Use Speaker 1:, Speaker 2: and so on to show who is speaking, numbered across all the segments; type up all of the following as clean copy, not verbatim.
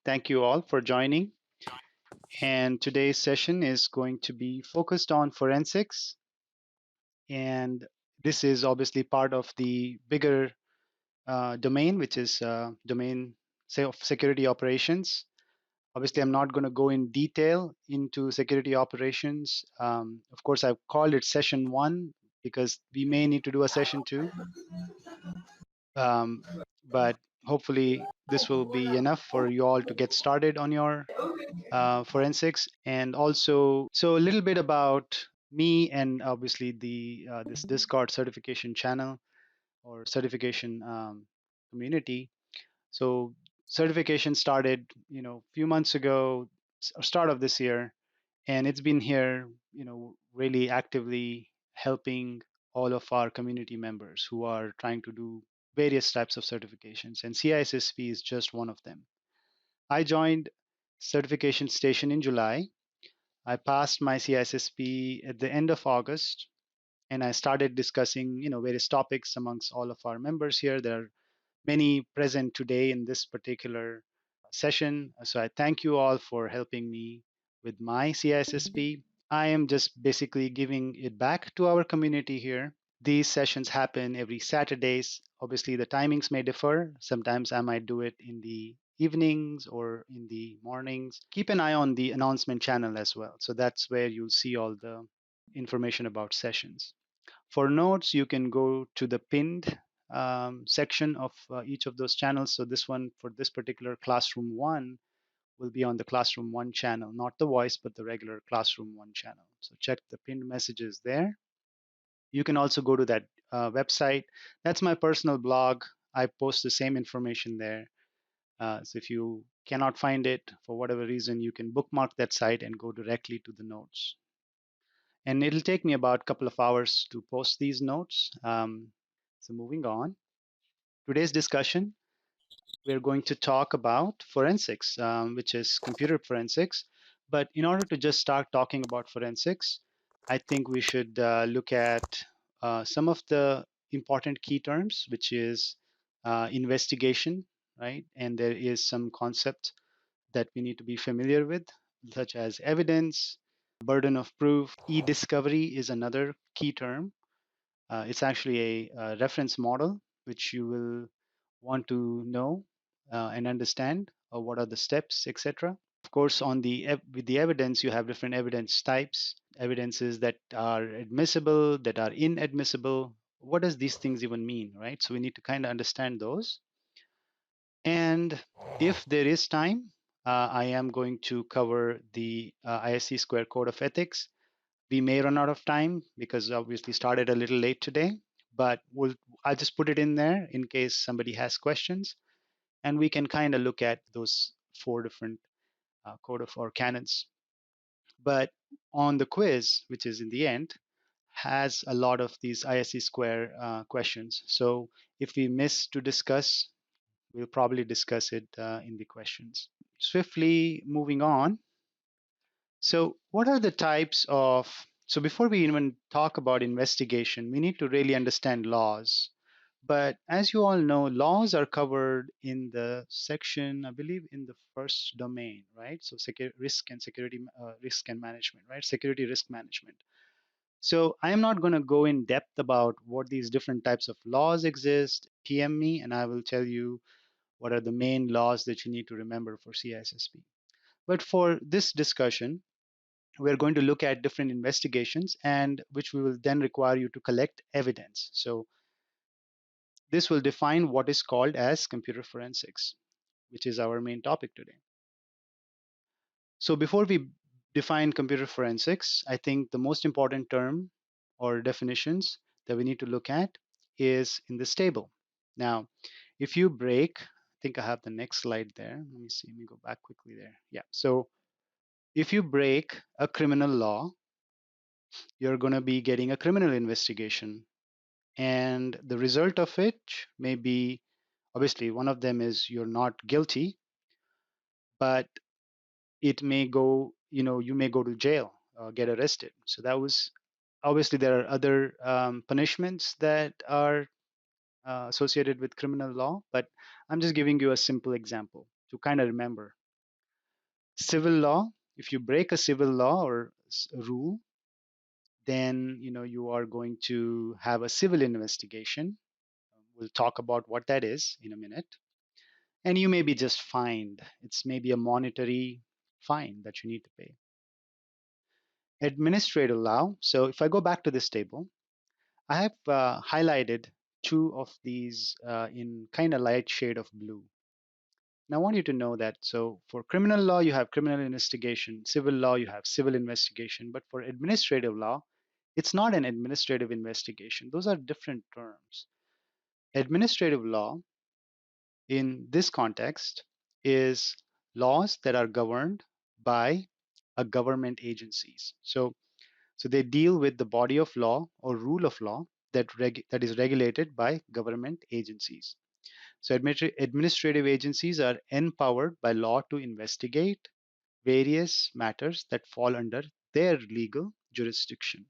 Speaker 1: Thank you all for joining. And today's session is going to be focused on forensics. And this is obviously part of the bigger domain, which is domain say of security operations. Obviously, I'm not going to go in detail into security operations. Of course, I've called it session one because we may need to do a session two. Um, but hopefully, this will be enough for you all to get started on your forensics. And also so a little bit about me and obviously the this Discord certification channel or certification community. So certification started a few months ago, start of this year, and it's been here really actively helping all of our community members who are trying to do various types of certifications, and CISSP is just one of them. I joined certification station in July. I passed my CISSP at the end of August, and I started discussing, various topics amongst all of our members here. There are many present today in this particular session. So I thank you all for helping me with my CISSP. I am just basically giving it back to our community here. These sessions happen every Saturdays. Obviously, the timings may differ. Sometimes I might do it in the evenings or in the mornings. Keep an eye on the announcement channel as well. So that's where you'll see all the information about sessions. For notes, you can go to the pinned section of each of those channels. So this one for this particular classroom one will be on the classroom one channel, not the voice, but the regular classroom one channel. So check the pinned messages there. You can also go to that website. That's my personal blog. I post the same information there. So if you cannot find it for whatever reason, you can bookmark that site and go directly to the notes. And it'll take me about a couple of hours to post these notes. So moving on, today's discussion, we're going to talk about forensics, which is computer forensics. But in order to just start talking about forensics, I think we should look at some of the important key terms, which is investigation, right? And there is some concept that we need to be familiar with, such as evidence, burden of proof. E-discovery is another key term. It's actually a reference model, which you will want to know and understand what are the steps, etc. Of course, on the with the evidence, you have different evidence types, evidences that are admissible, that are inadmissible. What does these things even mean, right? So we need to kind of understand those. And if there is time, I am going to cover the ISC Square Code of Ethics. We may run out of time because obviously started a little late today, but I'll just put it in there in case somebody has questions, and we can kind of look at those four different code of or canons. But on the quiz, which is in the end, has a lot of these ISC Square questions. So if we miss to discuss, we'll probably discuss it in the questions. Swiftly moving on. So what are the types of, so before we even talk about investigation, we need to really understand laws. But as you all know, laws are covered in the section, I believe, in the first domain, right? So risk and security, risk and management, right? Security risk management. So I am not going to go in depth about what these different types of laws exist. PM me, and I will tell you what are the main laws that you need to remember for CISSP. But for this discussion, we're going to look at different investigations and which we will then require you to collect evidence. So this will define what is called as computer forensics, which is our main topic today. So before we define computer forensics, I think the most important term or definitions that we need to look at is in this table. Now, if you break, I think I have the next slide there. Let me see, let me go back quickly there. Yeah, so if you break a criminal law, you're going to be getting a criminal investigation. And the result of it may be, obviously, one of them is you're not guilty, but it may go, you may go to jail or get arrested. So that was, obviously, there are other punishments that are associated with criminal law, but I'm just giving you a simple example to kind of remember. Civil law, if you break a civil law or rule, then you are going to have a civil investigation. We'll talk about what that is in a minute. And you may be just fined. It's maybe a monetary fine that you need to pay. Administrative law. So if I go back to this table, I have highlighted two of these in kind of light shade of blue. Now I want you to know that, so for criminal law, you have criminal investigation, civil law, you have civil investigation, but for administrative law, it's not an administrative investigation. Those are different terms. Administrative law in this context is laws that are governed by a government agencies. So they deal with the body of law or rule of law that is regulated by government agencies. So administrative agencies are empowered by law to investigate various matters that fall under their legal jurisdiction.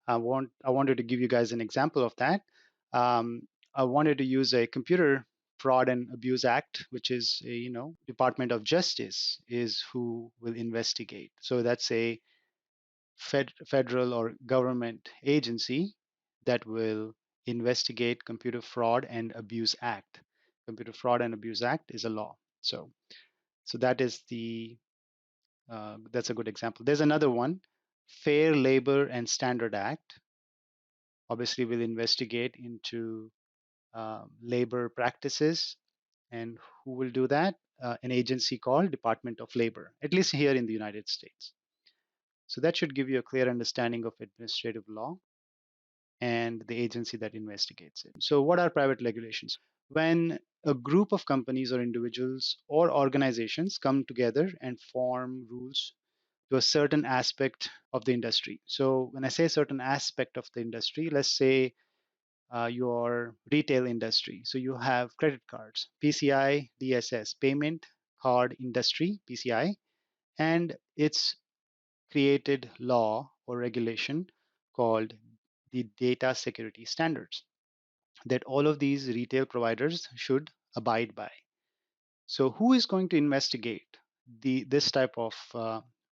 Speaker 1: I wanted to give you guys an example of that. Um, I wanted to use a Computer Fraud and Abuse Act, which is a, Department of Justice is who will investigate. So that's a federal or government agency that will investigate Computer Fraud and Abuse Act. Computer Fraud and Abuse Act is a law. So that is that's a good example. There's another one, Fair Labor and Standard Act. Obviously, will investigate into labor practices, and who will do that? An agency called Department of Labor, at least here in the United States. So that should give you a clear understanding of administrative law and the agency that investigates it. So, what are private regulations? When a group of companies or individuals or organizations come together and form rules to a certain aspect of the industry. So, when I say certain aspect of the industry, let's say your retail industry. So, you have credit cards, PCI DSS, Payment Card Industry, PCI, and its created law or regulation called the Data Security Standards that all of these retail providers should abide by. So who is going to investigate this type of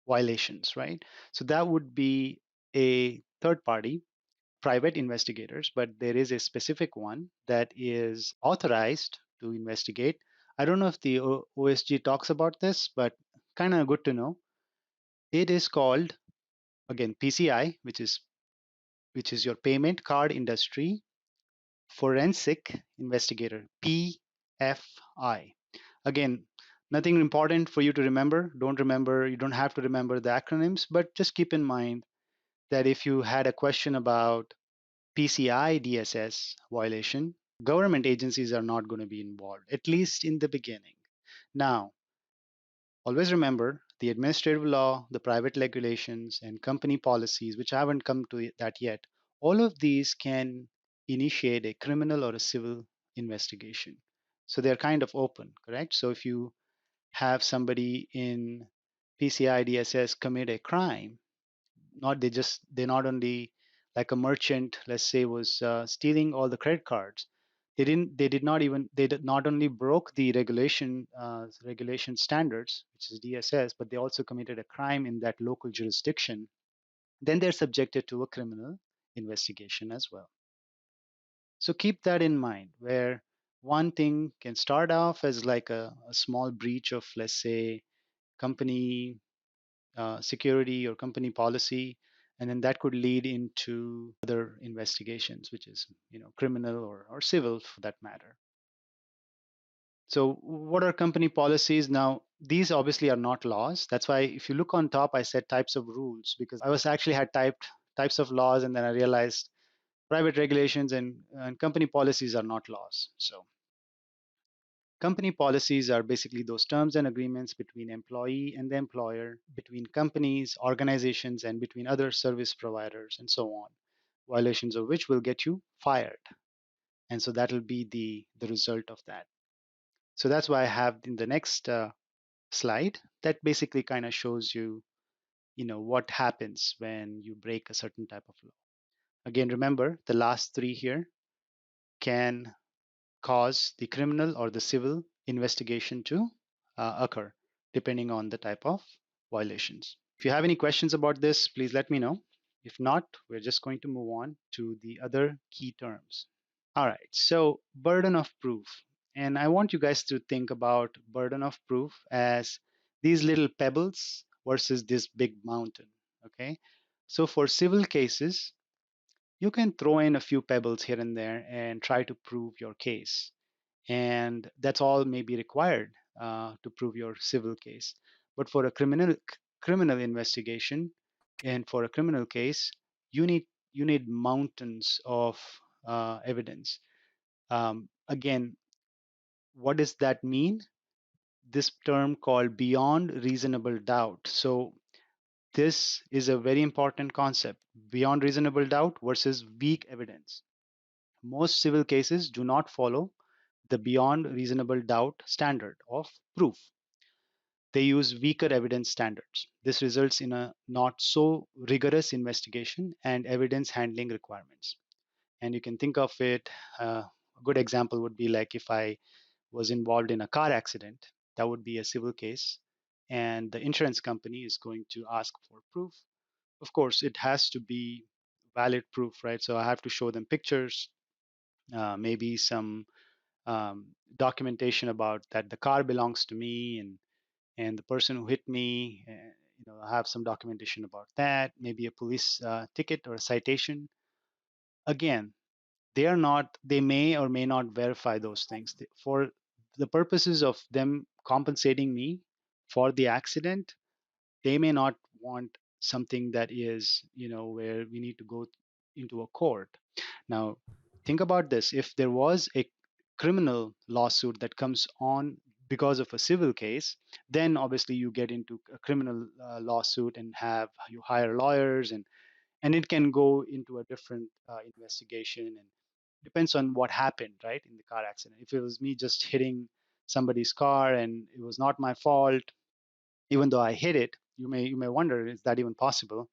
Speaker 1: violations, right? So that would be a third party, private investigators, but there is a specific one that is authorized to investigate. I don't know if the OSG talks about this, but kind of good to know. It is called, again, PCI, which is your payment card industry forensic investigator, PFI. Again, nothing important for you to remember. You don't have to remember the acronyms, but just keep in mind that if you had a question about PCI DSS violation, government agencies are not going to be involved, at least in the beginning. Now, always remember the administrative law, the private regulations, and company policies, which I haven't come to that yet, all of these can initiate a criminal or a civil investigation. So they're kind of open, correct? So if you have somebody in PCI DSS commit a crime, they not only, like a merchant, let's say, was stealing all the credit cards. They did not only broke the regulation standards, which is DSS, but they also committed a crime in that local jurisdiction. Then they're subjected to a criminal investigation as well. So keep that in mind, where one thing can start off as like a small breach of, let's say, company security or company policy, and then that could lead into other investigations, which is criminal or civil for that matter. So what are company policies? Now, these obviously are not laws. That's why if you look on top, I said types of rules, because I was actually had typed types of laws, and then I realized private regulations and company policies are not laws. So company policies are basically those terms and agreements between employee and the employer, between companies, organizations, and between other service providers, and so on, violations of which will get you fired. And so that'll be the result of that. So that's why I have in the next slide that basically kind of shows you, what happens when you break a certain type of law. Again, remember the last three here can cause the criminal or the civil investigation to occur. depending on the type of violations. If you have any questions about this, please let me know. If not, we're just going to move on to the other key terms. All right, so burden of proof. And I want you guys to think about burden of proof as these little pebbles versus this big mountain. Okay, so for civil cases, you can throw in a few pebbles here and there and try to prove your case. And that's all may be required to prove your civil case. But for a criminal investigation and for a criminal case, you need mountains of evidence. Again, what does that mean? This term called beyond reasonable doubt. So this is a very important concept, beyond reasonable doubt versus weak evidence. Most civil cases do not follow the beyond reasonable doubt standard of proof. They use weaker evidence standards. This results in a not so rigorous investigation and evidence handling requirements. And you can think of it, a good example would be like if I was involved in a car accident, that would be a civil case, and the insurance company is going to ask for proof. Of course, it has to be valid proof, right? So I have to show them pictures, maybe some documentation about that the car belongs to me, and the person who hit me, I have some documentation about that, maybe a police ticket or a citation. Again, they may or may not verify those things. For the purposes of them compensating me for the accident, they may not want something that is, where we need to go into a court. Now, think about this. If there was a criminal lawsuit that comes on because of a civil case, then obviously you get into a criminal lawsuit and have you hire lawyers, and it can go into a different investigation, and depends on what happened, right, in the car accident. If it was me just hitting somebody's car and it was not my fault, even though I hit it, you may wonder, is that even possible?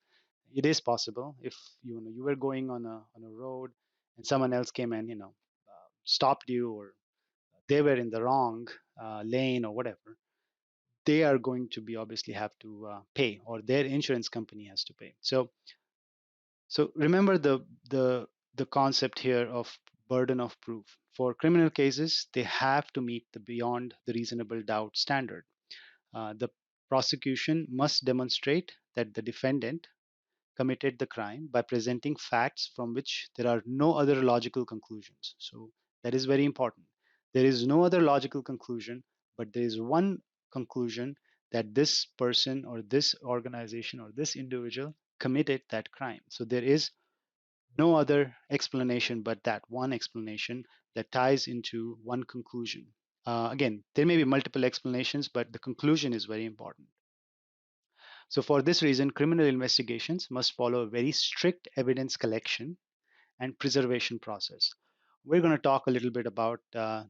Speaker 1: It is possible. If you were going on a road and someone else came and stopped you, or they were in the wrong lane or whatever, they are going to be obviously have to pay, or their insurance company has to pay. So remember the concept here of burden of proof. For criminal cases, they have to meet the beyond the reasonable doubt standard. The prosecution must demonstrate that the defendant committed the crime by presenting facts from which there are no other logical conclusions. So that is very important. There is no other logical conclusion, but there is one conclusion, that this person or this organization or this individual committed that crime. So there is no other explanation but that one explanation that ties into one conclusion. Again, there may be multiple explanations, but the conclusion is very important. So, for this reason, criminal investigations must follow a very strict evidence collection and preservation process. We're going to talk a little bit about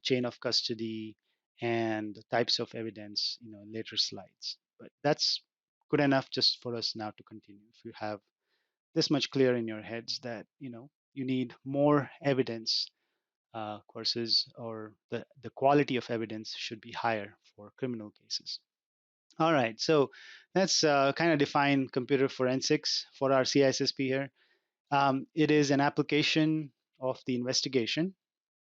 Speaker 1: chain of custody and the types of evidence, in later slides. But that's good enough just for us now to continue. If you have this much clear in your heads that you need more evidence, courses, or the quality of evidence should be higher for criminal cases. All right, so let's kind of define computer forensics for our CISSP here. It is an application of the investigation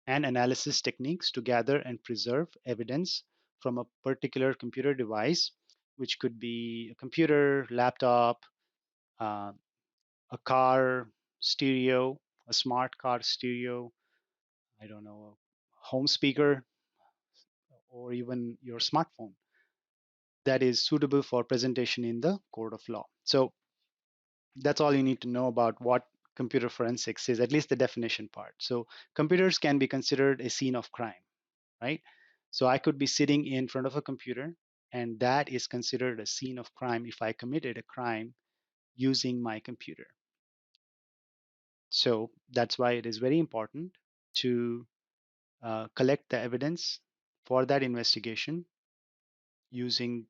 Speaker 1: and analysis techniques to gather and preserve evidence from a particular computer device, which could be a computer, laptop, uh, a car stereo, a smart car stereo, I don't know, a home speaker, or even your smartphone that is suitable for presentation in the court of law. So that's all you need to know about what computer forensics is, at least the definition part. So computers can be considered a scene of crime, right? So I could be sitting in front of a computer, and that is considered a scene of crime if I committed a crime using my computer. So that's why it is very important to collect the evidence for that investigation using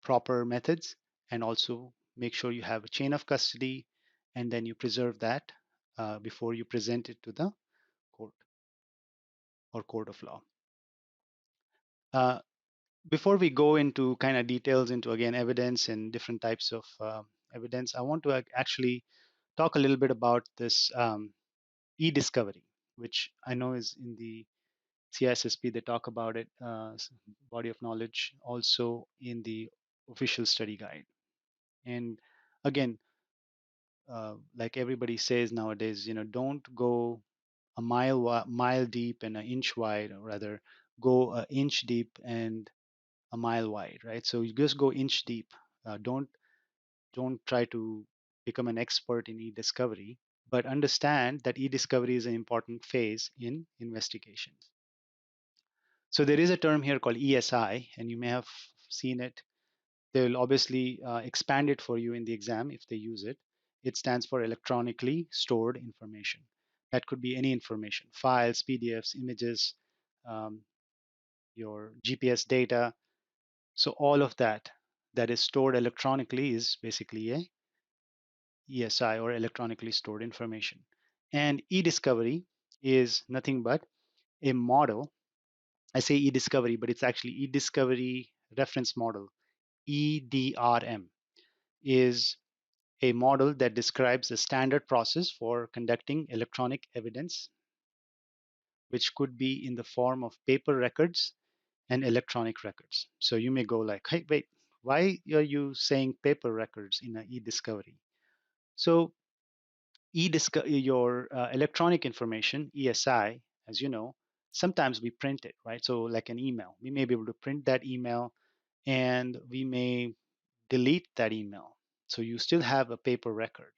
Speaker 1: proper methods, and also make sure you have a chain of custody, and then you preserve that before you present it to the court or court of law. Uh, before we go into kind of details into again evidence and different types of evidence, I want to actually talk a little bit about this e-discovery, which I know is in the CISSP. They talk about it, body of knowledge, also in the official study guide. And again, like everybody says nowadays, don't go a mile deep and an inch wide, or rather, go an inch deep and a mile wide, right? So you just go inch deep. Don't try to become an expert in e-discovery, but understand that e-discovery is an important phase in investigations. So there is a term here called ESI, and you may have seen it. They'll obviously expand it for you in the exam if they use it. It stands for electronically stored information. That could be any information, files, PDFs, images, um, your GPS data. So all of that that is stored electronically is basically a ESI, or electronically stored information. And e-discovery is nothing but a model. I say e-discovery, but it's actually e-discovery reference model. EDRM is a model that describes a standard process for conducting electronic evidence, which could be in the form of paper records and electronic records. So you may go like, hey, wait, why are you saying paper records in an e-discovery? So your electronic information, ESI, as you know, sometimes we print it, right? So like an email, we may be able to print that email, and we may delete that email. So you still have a paper record,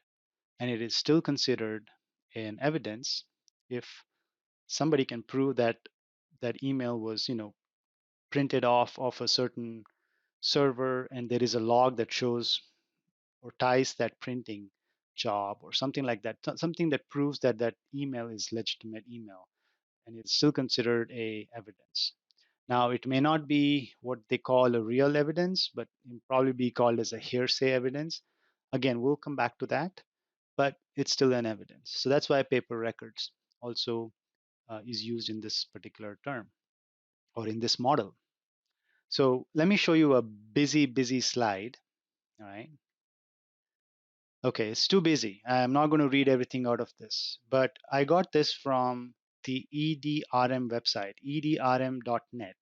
Speaker 1: and it is still considered an evidence if somebody can prove that that email was, printed off of a certain server, and there is a log that shows or ties that printing job or something like that, something that proves that that email is legitimate email, and it's still considered a evidence. Now, it may not be what they call a real evidence, but it will probably be called as a hearsay evidence. Again, we'll come back to that, but it's still an evidence. So that's why paper records also is used in this particular term or in this model. So let me show you a busy slide. All right. Okay, it's too busy. I'm not going to read everything out of this, but I got this from the EDRM website, edrm.net.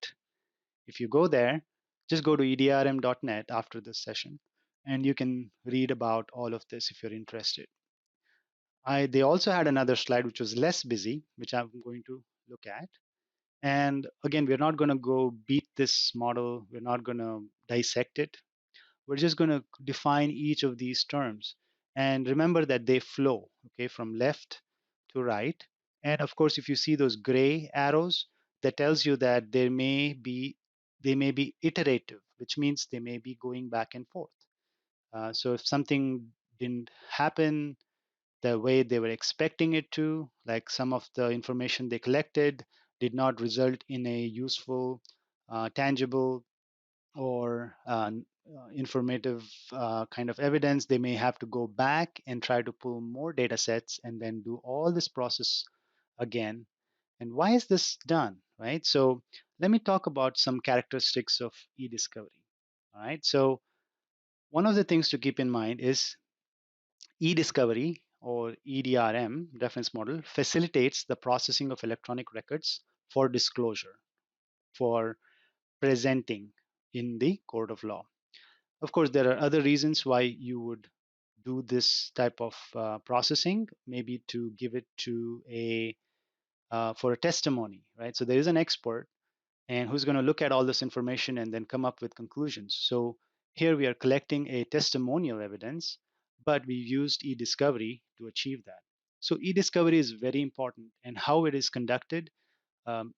Speaker 1: If you go there, just go to edrm.net after this session, and you can read about all of this if you're interested. They also had another slide which was less busy, which I'm going to look at. And again, we're not going to go beat this model. We're not going to dissect it. We're just going to define each of these terms. And remember that they flow, okay, from left to right. And of course, if you see those gray arrows, that tells you that they may be iterative, which means they may be going back and forth. So if something didn't happen the way they were expecting it to, like some of the information they collected did not result in a useful, tangible, or informative kind of evidence, they may have to go back and try to pull more data sets and then do all this process again. And why is this done, right? So let me talk about some characteristics of e-discovery. All right. So one of the things to keep in mind is e-discovery, or EDRM reference model, facilitates the processing of electronic records for disclosure, for presenting in the court of law. Of course, there are other reasons why you would do this type of processing, maybe to give it to a for a testimony, right? So there is an expert, and who's going to look at all this information and then come up with conclusions. So here we are collecting a testimonial evidence, but we used e-discovery to achieve that. So e-discovery is very important, and how it is conducted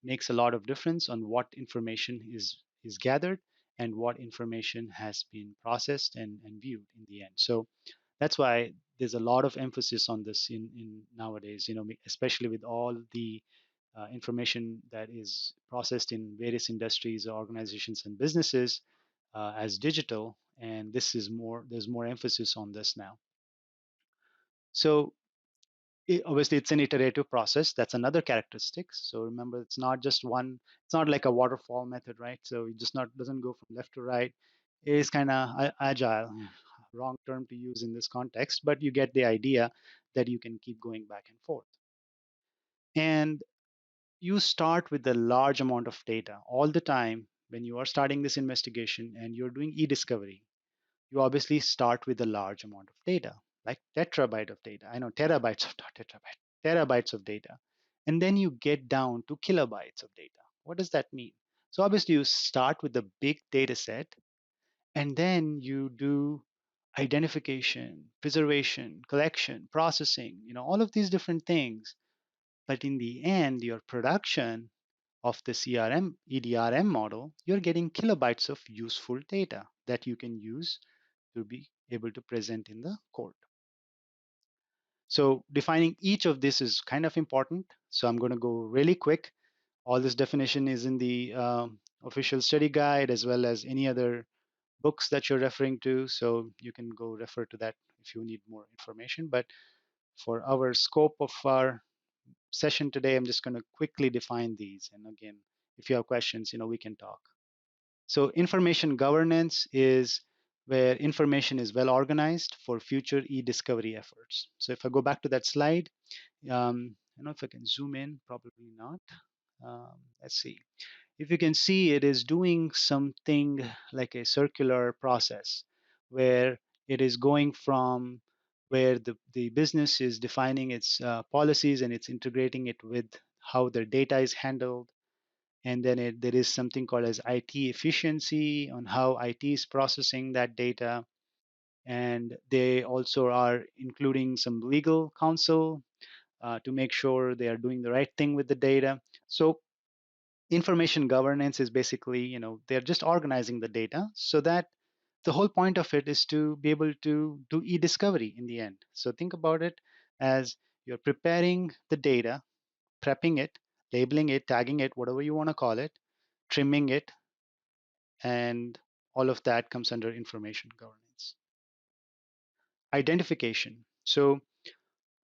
Speaker 1: makes a lot of difference on what information is gathered and what information has been processed and viewed in the end. So that's why there's a lot of emphasis on this in nowadays, especially with all the information that is processed in various industries, organizations, and businesses as digital. And there's more emphasis on this now. So Obviously it's an iterative process. That's another characteristic. So remember, it's not just one, it's not like a waterfall method, right? So it just not doesn't go from left to right. It is kind of agile. Wrong term to use in this context, but you get the idea that you can keep going back and forth. And you start with a large amount of data all the time. When you are starting this investigation and you're doing e-discovery, you obviously start with a large amount of data, like tetrabyte of data. I know terabytes of not tetrabyte, terabytes of data. And then you get down to kilobytes of data. What does that mean? So obviously you start with the big data set, and then you do identification, preservation, collection, processing, all of these different things. But in the end, your production of the CRM EDRM model, you're getting kilobytes of useful data that you can use to be able to present in the court. So defining each of this is kind of important. So I'm going to go really quick. All this definition is in the official study guide, as well as any other books that you're referring to. So you can go refer to that if you need more information. But for our scope of our session today, I'm just going to quickly define these. And again, if you have questions, we can talk. So information governance is where information is well organized for future e-discovery efforts. So if I go back to that slide, I don't know if I can zoom in, probably not. Let's see. If you can see, it is doing something like a circular process where it is going from where the business is defining its policies and it's integrating it with how their data is handled. And then there is something called as IT efficiency on how IT is processing that data. And they also are including some legal counsel to make sure they are doing the right thing with the data. So information governance is basically, they're just organizing the data so that the whole point of it is to be able to do e-discovery in the end. So think about it as you're preparing the data, prepping it, labeling it, tagging it, whatever you want to call it, trimming it, and all of that comes under information governance. Identification. So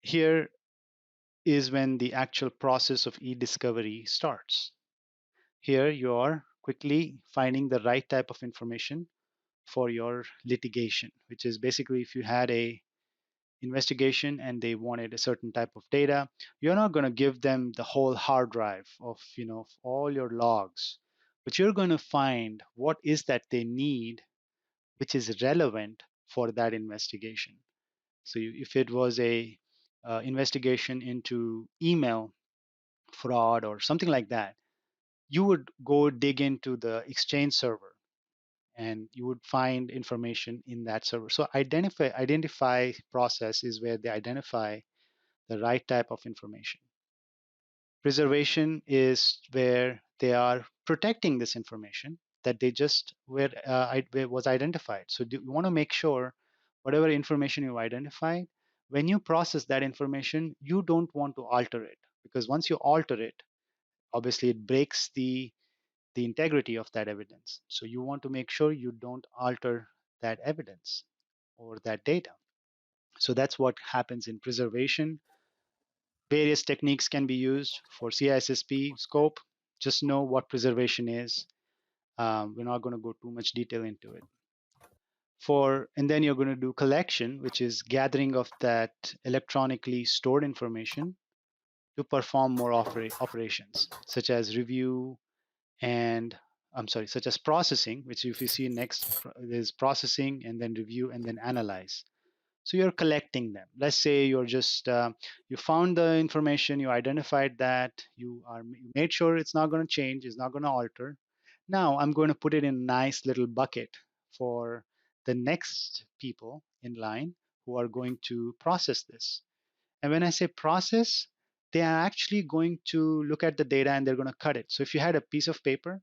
Speaker 1: here is when the actual process of e-discovery starts. Here you are quickly finding the right type of information for your litigation, which is basically if you had a investigation and they wanted a certain type of data, you're not going to give them the whole hard drive of all your logs, but you're going to find what is that they need which is relevant for that investigation. So if it was a investigation into email fraud or something like that, you would go dig into the Exchange server and you would find information in that server. So identify process is where they identify the right type of information. Preservation is where they are protecting this information that they just where was identified. So you want to make sure whatever information you identified, when you process that information, you don't want to alter it, because once you alter it, obviously it breaks the integrity of that evidence. So you want to make sure you don't alter that evidence or that data. So that's what happens in preservation. Various techniques can be used for CISSP scope. Just know what preservation is. We're not going to go too much detail into it. And then you're going to do collection, which is gathering of that electronically stored information to perform more operations, such as review and such as processing, which if you see next, there's processing and then review and then analyze. So you're collecting them. Let's say you're just you found the information, you identified that, you made sure it's not going to change, it's not going to alter. Now I'm going to put it in a nice little bucket for the next people in line who are going to process this. And when I say process, they are actually going to look at the data and they're going to cut it. So if you had a piece of paper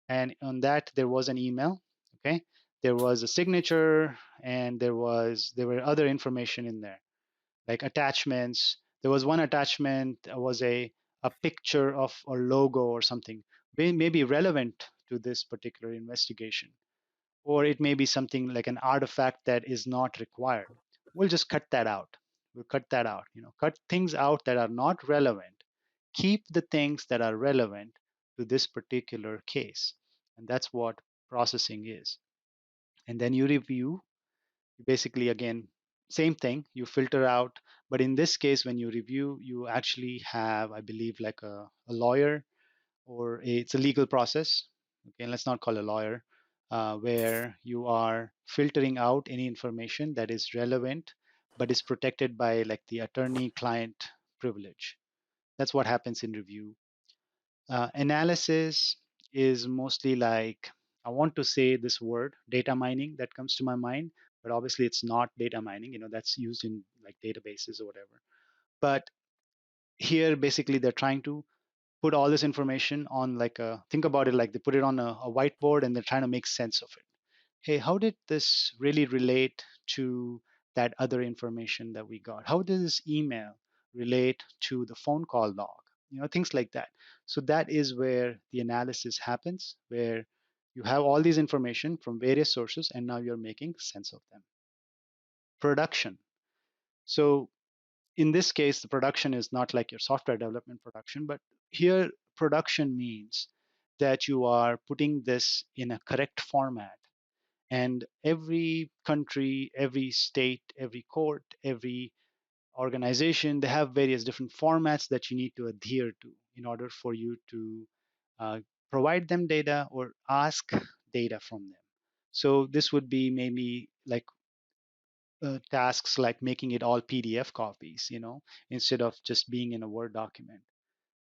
Speaker 1: and on that there was an email, okay, there was a signature, and there were other information in there like attachments. There was one attachment was a picture of a logo or something may be relevant to this particular investigation, or it may be something like an artifact that is not required. We'll just cut that out. We'll cut that out. Cut things out that are not relevant. Keep the things that are relevant to this particular case. And that's what processing is. And then you review. Basically, again, same thing. You filter out. But in this case, when you review, you actually have, I believe, like a lawyer, or it's a legal process. Okay, let's not call a lawyer, where you are filtering out any information that is relevant but is protected by like the attorney-client privilege. That's what happens in review. Analysis is mostly like, I want to say this word, data mining, that comes to my mind, but obviously it's not data mining. That's used in like databases or whatever. But here, basically, they're trying to put all this information on like think about it like they put it on a whiteboard and they're trying to make sense of it. Hey, how did this really relate to that other information that we got? How does this email relate to the phone call log? Things like that. So that is where the analysis happens, where you have all these information from various sources and now you're making sense of them. Production. So in this case, the production is not like your software development production, but here production means that you are putting this in a correct format. And every country, every state, every court, every organization, they have various different formats that you need to adhere to in order for you to provide them data or ask data from them. So this would be maybe like tasks like making it all PDF copies, instead of just being in a Word document,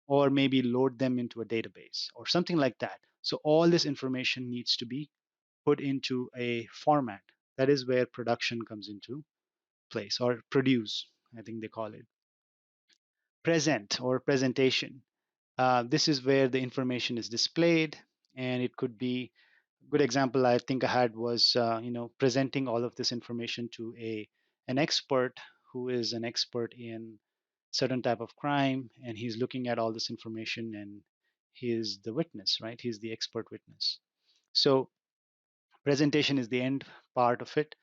Speaker 1: or maybe load them into a database or something like that. So all this information needs to be put into a format. That is where production comes into place, or produce, I think they call it. Present or presentation. This is where the information is displayed, and it could be, good example I think I had was presenting all of this information to an expert who is an expert in certain type of crime, and he's looking at all this information, and he is the witness, right? He's the expert witness. So presentation is the end part of it.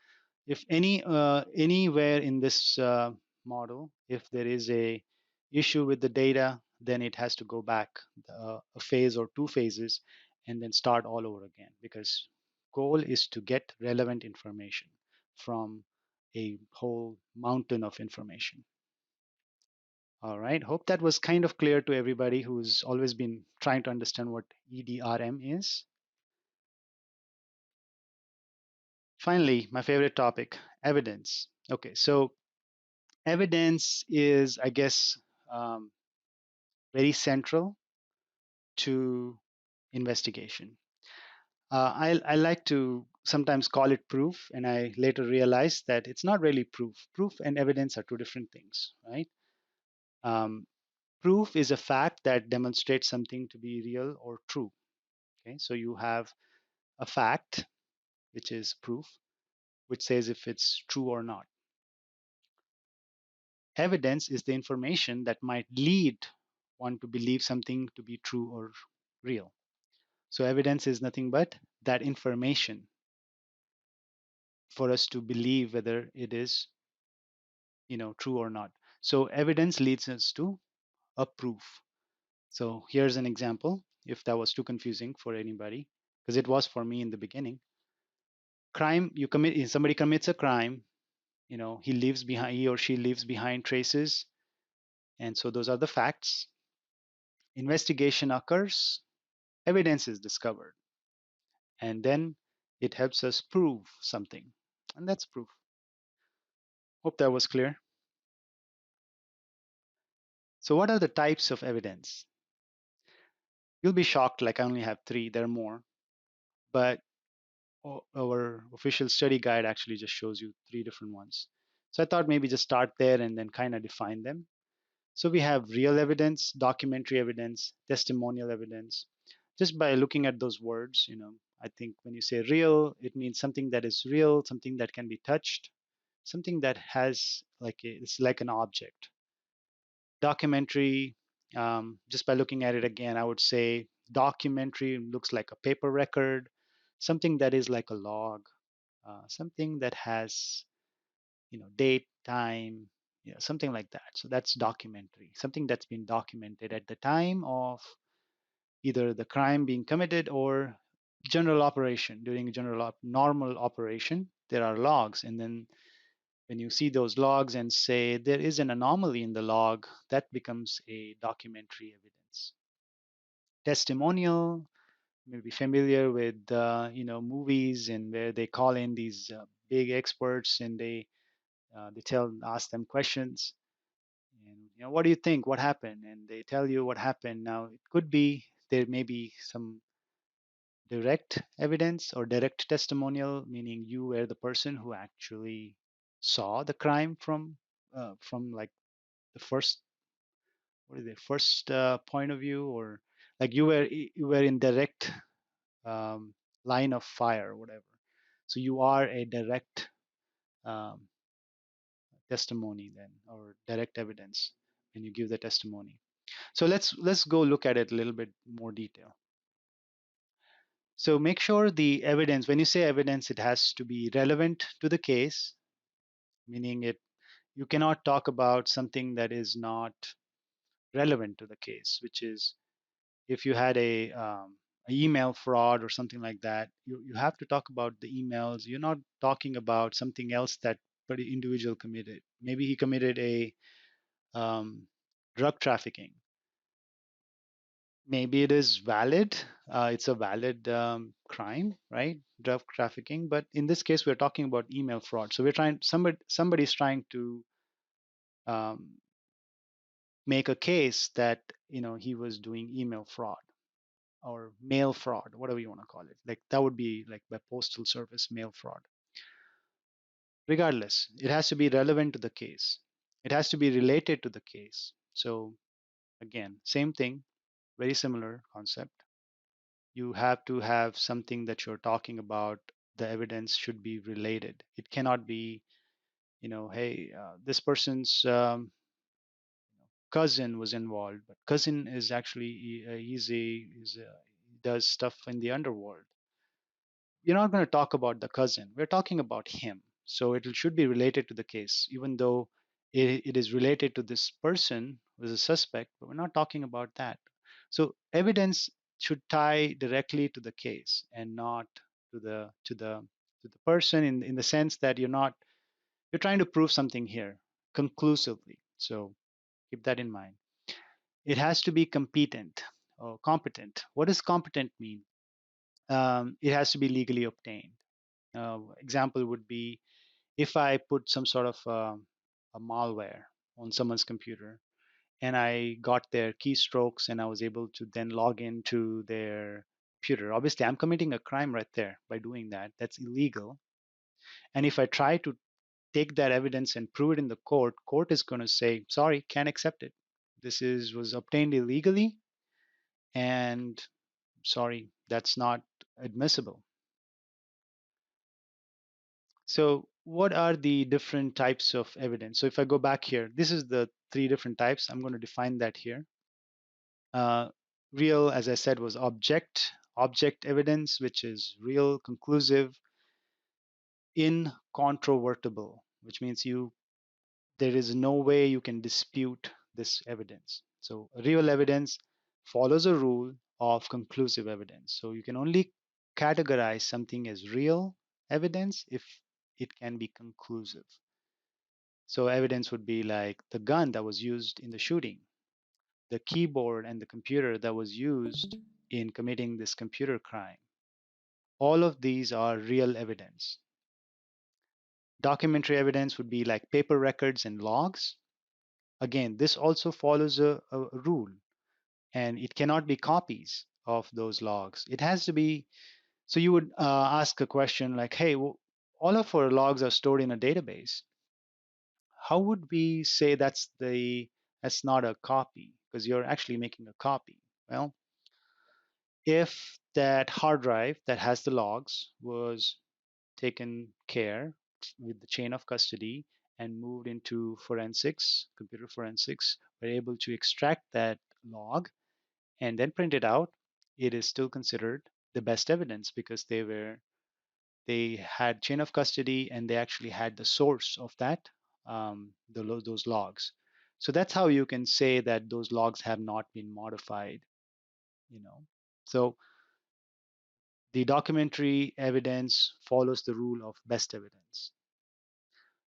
Speaker 1: If anywhere in this model, if there is a issue with the data, then it has to go back a phase or two phases and then start all over again, because goal is to get relevant information from a whole mountain of information. All right, hope that was kind of clear to everybody who's always been trying to understand what EDRM is. Finally, my favorite topic, evidence. Okay, so evidence is, I guess, um, very central to investigation. I like to sometimes call it proof, and I later realized that it's not really proof. Proof and evidence are two different things, right? Um, Proof is a fact that demonstrates something to be real or true. Okay, so you have a fact, which is proof, which says if it's true or not. Evidence is the information that might lead one to believe something to be true or real. So evidence is nothing but that information for us to believe whether it is, true or not. So evidence leads us to a proof. So here's an example, if that was too confusing for anybody, because it was for me in the beginning. Crime, somebody commits a crime, he or she leaves behind traces, and so those are the facts. Investigation occurs, evidence is discovered, and then it helps us prove something, and that's proof. Hope that was clear. So what are the types of evidence? You'll be shocked, like I only have three, there are more, but our official study guide actually just shows you three different ones. So I thought maybe just start there and then kind of define them. So we have real evidence, documentary evidence, testimonial evidence. Just by looking at those words, I think when you say real, it means something that is real, something that can be touched, something that has it's like an object. Documentary, just by looking at it again, I would say documentary looks like a paper record, something that is like a log, something that has, date, time, something like that. So that's documentary, something that's been documented at the time of either the crime being committed or general operation. During normal operation, there are logs, and then when you see those logs and say there is an anomaly in the log, that becomes a documentary evidence. Testimonial, may be familiar with movies and where they call in these big experts, and they ask them questions, and what do you think, what happened, and they tell you what happened. Now it could be there may be some direct evidence or direct testimonial, meaning you were the person who actually saw the crime from like the first, what is it, first point of view, or like you were in direct um, line of fire or whatever. So you are a direct um, testimony then, or direct evidence when you give the testimony. So let's go look at it a little bit more detail. So make sure the evidence, when you say evidence, it has to be relevant to the case, meaning you cannot talk about something that is not relevant to the case, which is if you had a email fraud or something like that, you have to talk about the emails. You're not talking about something else that individual committed. Maybe he committed a um, drug trafficking. Maybe it is valid. It's a valid crime, right? Drug trafficking. But in this case, we're talking about email fraud. So we're trying somebody's trying to um, make a case that he was doing email fraud or mail fraud, whatever you want to call it. Like that would be like by postal service mail fraud. Regardless, it has to be relevant to the case. It has to be related to the case. So again, same thing, very similar concept. You have to have something that you're talking about. The evidence should be related. It cannot be, hey, this person's cousin was involved, but cousin is actually he does stuff in the underworld. You're not going to talk about the cousin. We're talking about him. So it should be related to the case, even though it is related to this person who is a suspect, but we're not talking about that. So evidence should tie directly to the case and not to the person in the sense that you're trying to prove something here conclusively. So keep that in mind. It has to be competent or competent. What does competent mean? It has to be legally obtained. Example would be if I put some sort of a malware on someone's computer and I got their keystrokes and I was able to then log into their computer. Obviously, I'm committing a crime right there by doing that. That's illegal. And if I try to take that evidence and prove it in the court is going to say, sorry, can't accept it. This was obtained illegally, and sorry, that's not admissible. So what are the different types of evidence? So if I go back here, this is the three different types. I'm going to define that here. Uh, Real, as I said, was object evidence, which is real, conclusive, incontrovertible, which means there is no way you can dispute this evidence. So real evidence follows a rule of conclusive evidence. So you can only categorize something as real evidence if it can be conclusive. So evidence would be like the gun that was used in the shooting, the keyboard and the computer that was used in committing this computer crime. All of these are real evidence. Documentary evidence would be like paper records and logs. Again, this also follows a rule, and it cannot be copies of those logs. It has to be, so you would ask a question like, hey, well, all of our logs are stored in a database. How would we say that's not a copy? Because you're actually making a copy. Well, if that hard drive that has the logs was taken care with the chain of custody and moved into forensics, computer forensics, we're able to extract that log and then print it out, it is still considered the best evidence because they had chain of custody and they actually had the source of that those logs. So that's how you can say that those logs have not been modified. You know, so the documentary evidence follows the rule of best evidence.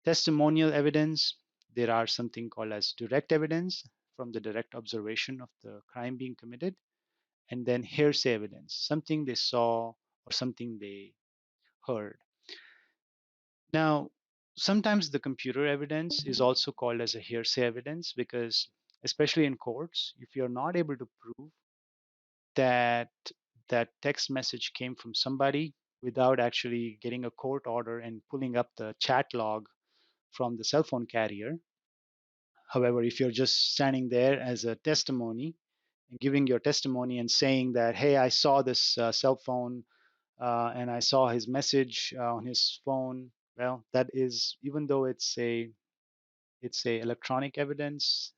Speaker 1: Testimonial evidence, there are something called as direct evidence from the direct observation of the crime being committed, and then hearsay evidence, something they saw or something they heard. Now, sometimes the computer evidence is also called as a hearsay evidence because, especially in courts, if you're not able to prove that that text message came from somebody without actually getting a court order and pulling up the chat log from the cell phone carrier. However, if you're just standing there as a testimony and giving your testimony and saying that, hey, I saw this cell phone and I saw his message on his phone, well, that is, even though it's a electronic evidence,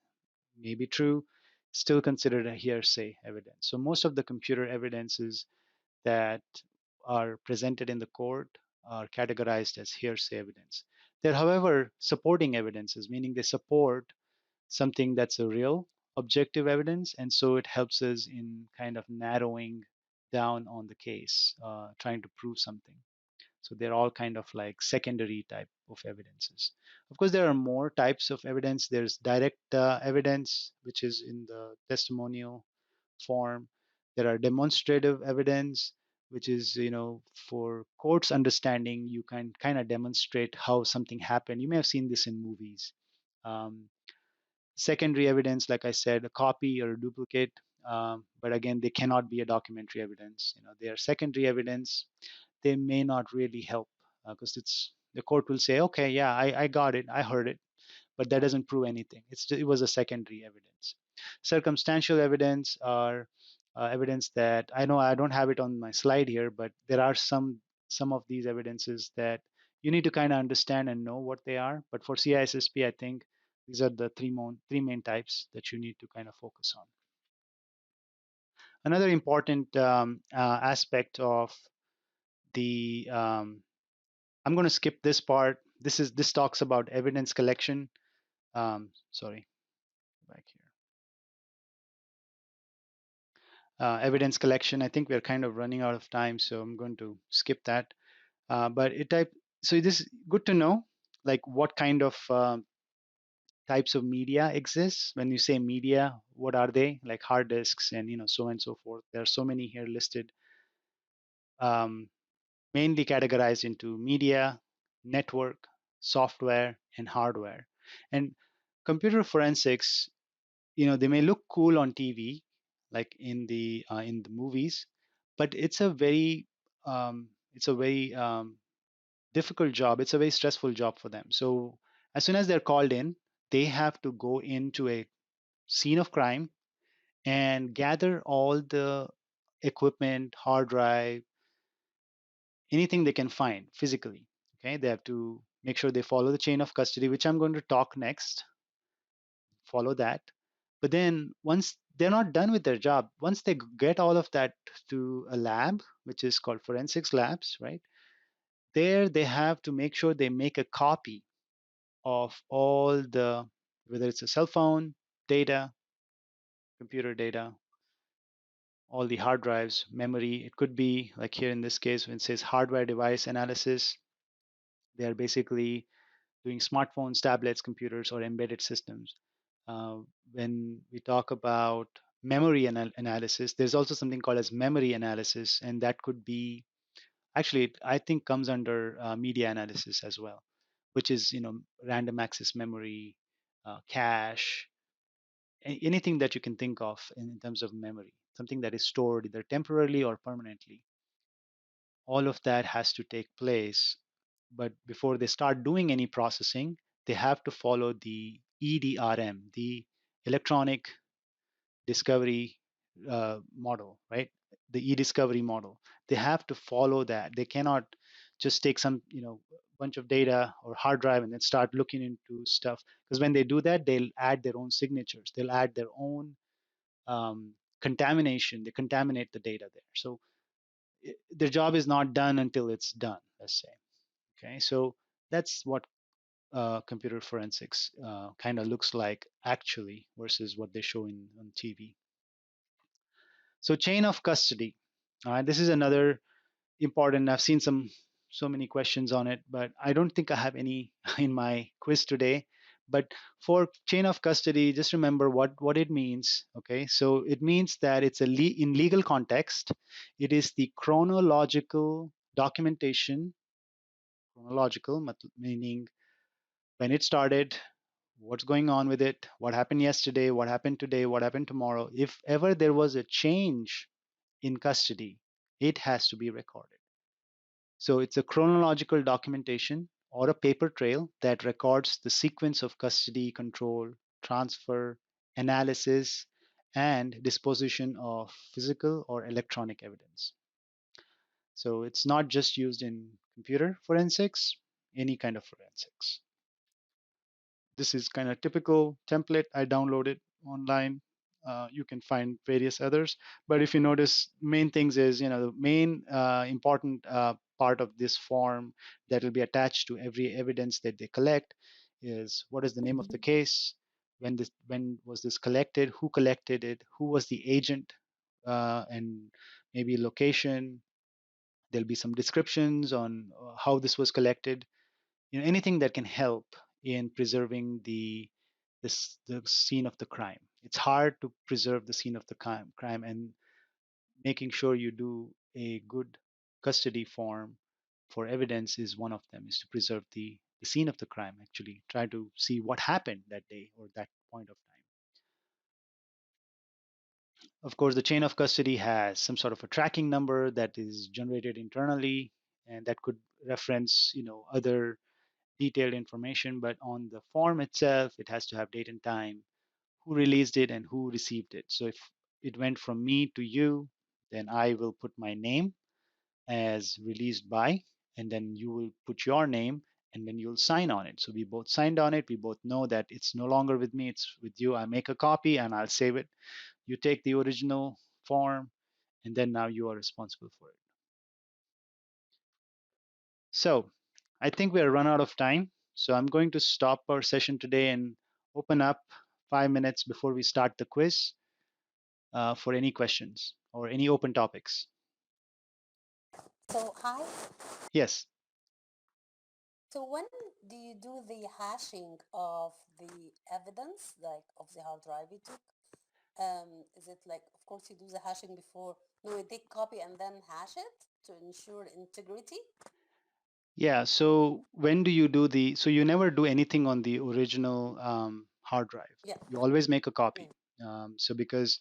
Speaker 1: may be true, still considered a hearsay evidence. So most of the computer evidences that are presented in the court are categorized as hearsay evidence. There, however, supporting evidences, meaning they support something that's a real objective evidence, and so it helps us in kind of narrowing down on the case, trying to prove something. So they're all kind of like secondary type of evidences. Of course, there are more types of evidence. There's direct evidence, which is in the testimonial form. There are demonstrative evidence, which is, for court's understanding, you can kind of demonstrate how something happened. You may have seen this in movies. Um, Secondary evidence, like I said, a copy or a duplicate, but again, they cannot be a documentary evidence. They are secondary evidence. They may not really help because it's the court will say, okay, yeah, I got it, I heard it, but that doesn't prove anything. It was a secondary evidence. Circumstantial evidence are evidence that I know I don't have it on my slide here, but there are some of these evidences that you need to kind of understand and know what they are. But for CISSP, I think these are the three main types that you need to kind of focus on. Another important aspect of the I'm going to skip this part. This talks about evidence collection. Sorry, back here. Evidence collection. I think we're kind of running out of time, so I'm going to skip that. But so this is good to know, like what kind of types of media exists. When you say media, what are they? Like hard disks and so on and so forth. There are so many here listed, um, mainly categorized into media, network, software, and hardware. And computer forensics, they may look cool on TV, like in the movies, but it's a very difficult job. It's a very stressful job for them. So as soon as they're called in, they have to go into a scene of crime and gather all the equipment, hard drive, anything they can find physically. Okay, they have to make sure they follow the chain of custody, which I'm going to talk next. Follow that. But then once they're not done with their job, once they get all of that to a lab, which is called forensics labs, right? There they have to make sure they make a copy of all the, whether it's a cell phone data, computer data, all the hard drives, memory. It could be like here in this case when it says hardware device analysis, they are basically doing smartphones, tablets, computers, or embedded systems. Uh, when we talk about memory analysis, there's also something called as memory analysis, and that could be actually, I think, comes under media analysis as well, which is random access memory, cache, anything that you can think of in terms of memory, something that is stored either temporarily or permanently. All of that has to take place, but before they start doing any processing, they have to follow the EDRM, the electronic discovery model, right? The e-discovery model. They have to follow that. They cannot just take some, bunch of data or hard drive and then start looking into stuff. Because when they do that, they'll add their own signatures. They'll add their own contamination. They contaminate the data there. So their job is not done until it's done, let's say. Okay, so that's what computer forensics kind of looks like actually versus what they show in on TV. So chain of custody. All right, this is another important. I've seen so many questions on it, but I don't think I have any in my quiz today. But for chain of custody, just remember what it means. Okay, so it means that it's in legal context, it is the chronological documentation. Chronological, meaning when it started, what's going on with it, what happened yesterday, what happened today, what happened tomorrow. If ever there was a change in custody, it has to be recorded. So it's a chronological documentation or a paper trail that records the sequence of custody, control, transfer, analysis, and disposition of physical or electronic evidence. So it's not just used in computer forensics, any kind of forensics. This is kind of typical template. I downloaded online. You can find various others, but if you notice, main things is, the main important part of this form that will be attached to every evidence that they collect is what is the name of the case, when was this collected, who collected it, who was the agent, and maybe location. There'll be some descriptions on how this was collected, anything that can help in preserving the scene of the crime. It's hard to preserve the scene of the crime, and making sure you do a good custody form for evidence is one of them, is to preserve the scene of the crime, actually try to see what happened that day or that point of time. Of course, the chain of custody has some sort of a tracking number that is generated internally, and that could reference, other detailed information, but on the form itself, it has to have date and time, who released it and who received it. So if it went from me to you, then I will put my name as released by, and then you will put your name, and then you'll sign on it. So we both signed on it. We both know that it's no longer with me, it's with you. I make a copy and I'll save it. You take the original form, and then now you are responsible for it. So I think we are run out of time. So I'm going to stop our session today and open up 5 minutes before we start the quiz for any questions or any open topics.
Speaker 2: So, hi.
Speaker 1: Yes.
Speaker 2: So, when do you do the hashing of the evidence, like of the hard drive you took? Is it like, of course, you do the hashing before? No, you take copy and then hash it to ensure integrity?
Speaker 1: Yeah. So when do you do so you never do anything on the original hard drive.
Speaker 2: Yeah.
Speaker 1: You always make a copy.
Speaker 2: Mm.
Speaker 1: So because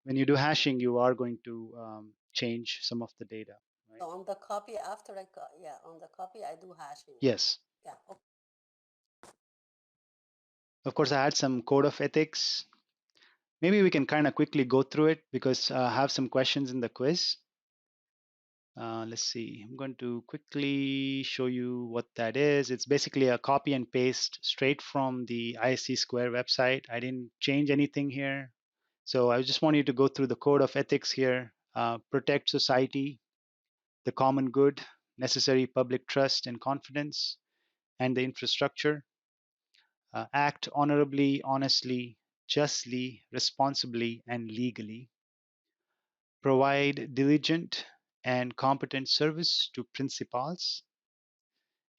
Speaker 1: when you do hashing, you are going to change some of the data,
Speaker 2: So
Speaker 1: right?
Speaker 2: on the copy after yeah, on the copy I do hashing.
Speaker 1: Yes.
Speaker 2: Yeah. Okay.
Speaker 1: Of course, I had some code of ethics. Maybe we can kind of quickly go through it because I have some questions in the quiz. Let's see. I'm going to quickly show you what that is. It's basically a copy and paste straight from the ISC Square website. I didn't change anything here. So I just want you to go through the code of ethics here. Protect society, the common good, necessary public trust and confidence, and the infrastructure. Act honorably, honestly, justly, responsibly, and legally. Provide diligent and competent service to principals.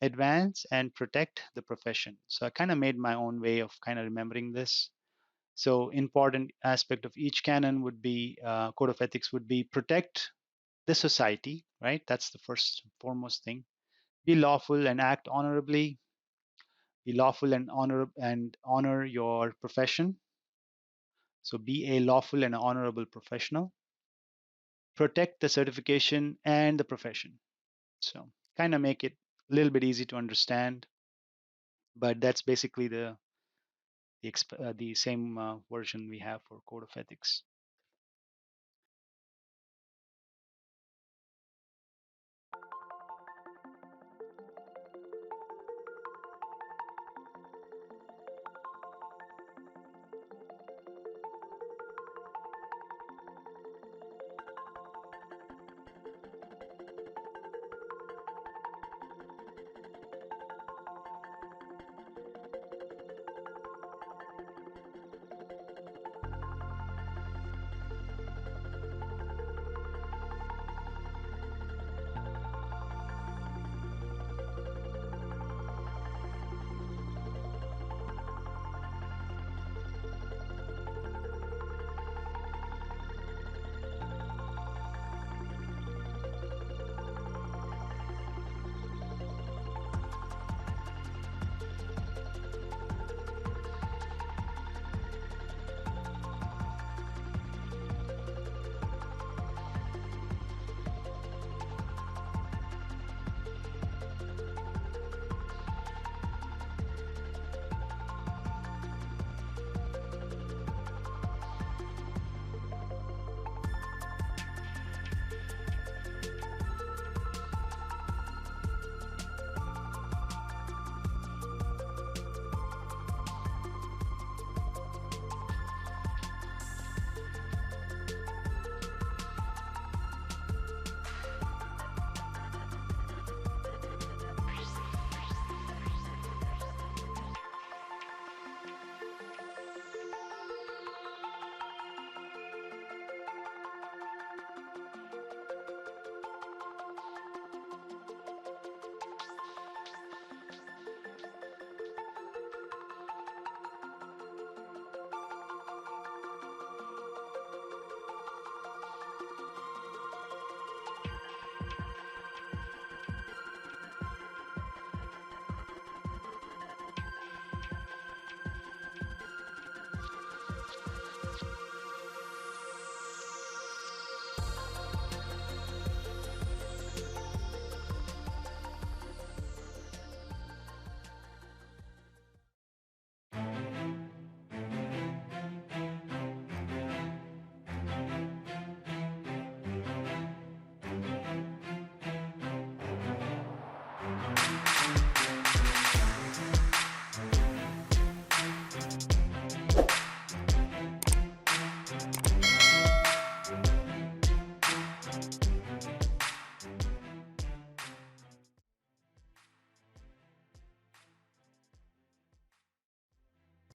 Speaker 1: Advance and protect the profession. So I kind of made my own way of kind of remembering this. So important aspect of each canon would be code of ethics would be protect the society, right? That's the first foremost thing. Be lawful and act honorably. Be lawful and honor your profession. So be a lawful and honorable professional. Protect the certification and the profession. So kind of make it a little bit easy to understand, but that's basically the same version we have for code of ethics.